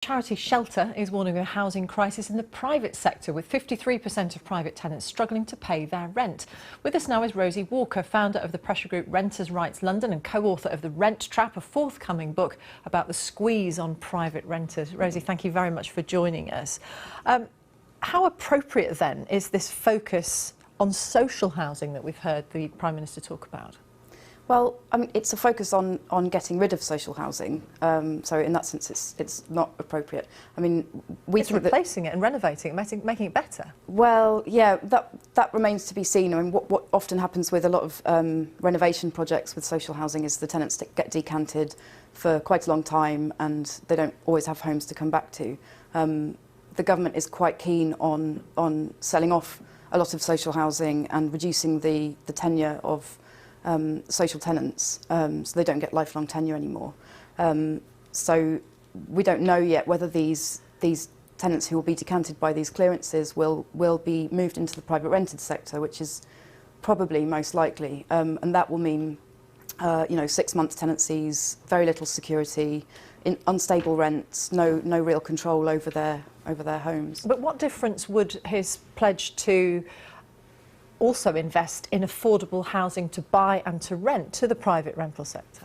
Charity Shelter is warning of a housing crisis in the private sector, with 53% of private tenants struggling to pay their rent. With us now is Rosie Walker, founder of the pressure group Renters' Rights London and co-author of The Rent Trap, a forthcoming book about the squeeze on private renters. Rosie, thank you very much for joining us. How appropriate then is this focus on social housing that we've heard the Prime Minister talk about? Well, I mean, it's a focus on getting rid of social housing, so in that sense it's not appropriate. I mean, it's replacing it and renovating it, making it better. Well, yeah, that remains to be seen. I mean, what often happens with a lot of renovation projects with social housing is the tenants get decanted for quite a long time and they don't always have homes to come back to. The government is quite keen on selling off a lot of social housing and reducing the tenure of social tenants, so they don't get lifelong tenure anymore. So we don't know yet whether these tenants who will be decanted by these clearances will be moved into the private rented sector, which is probably most likely, and that will mean 6 months tenancies, very little security, unstable rents, no real control over their homes. But what difference would his pledge to also invest in affordable housing to buy and to rent to the private rental sector?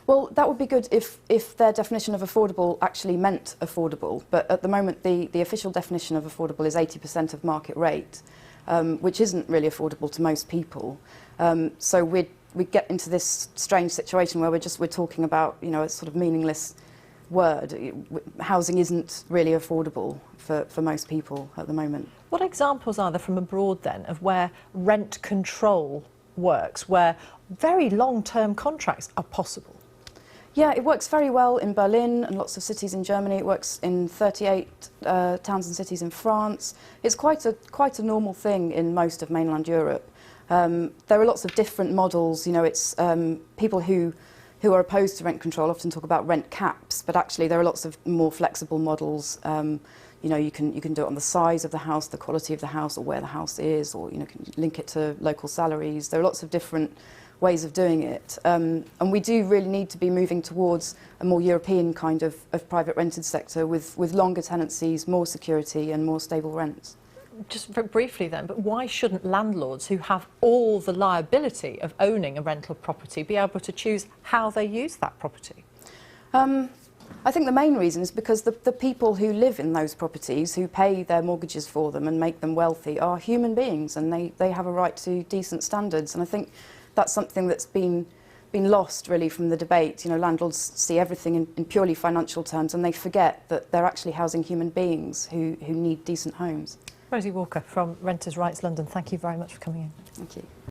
Well, that would be good if their definition of affordable actually meant affordable, but at the moment the official definition of affordable is 80% of market rate, which isn't really affordable to most people. So we get into this strange situation where we're talking about a sort of meaningless word. Housing isn't really affordable for most people at the moment. What examples are there from abroad then of where rent control works, where very long-term contracts are possible? Yeah, it works very well in Berlin and lots of cities in Germany. It works in 38 towns and cities in France. It's quite a normal thing in most of mainland Europe. There are lots of different models. It's people who are opposed to rent control often talk about rent caps, but actually there are lots of more flexible models. You can do it on the size of the house, the quality of the house, or where the house is, or can link it to local salaries. There are lots of different ways of doing it, and we do really need to be moving towards a more European kind of private rented sector with longer tenancies, more security, and more stable rents. Just very briefly then, but why shouldn't landlords who have all the liability of owning a rental property be able to choose how they use that property? I think the main reason is because the people who live in those properties, who pay their mortgages for them and make them wealthy, are human beings, and they have a right to decent standards. And I think that's something that's been lost really from the debate. Landlords see everything in purely financial terms, and they forget that they're actually housing human beings who need decent homes. Rosie Walker from Renters' Rights London, thank you very much for coming in. Thank you.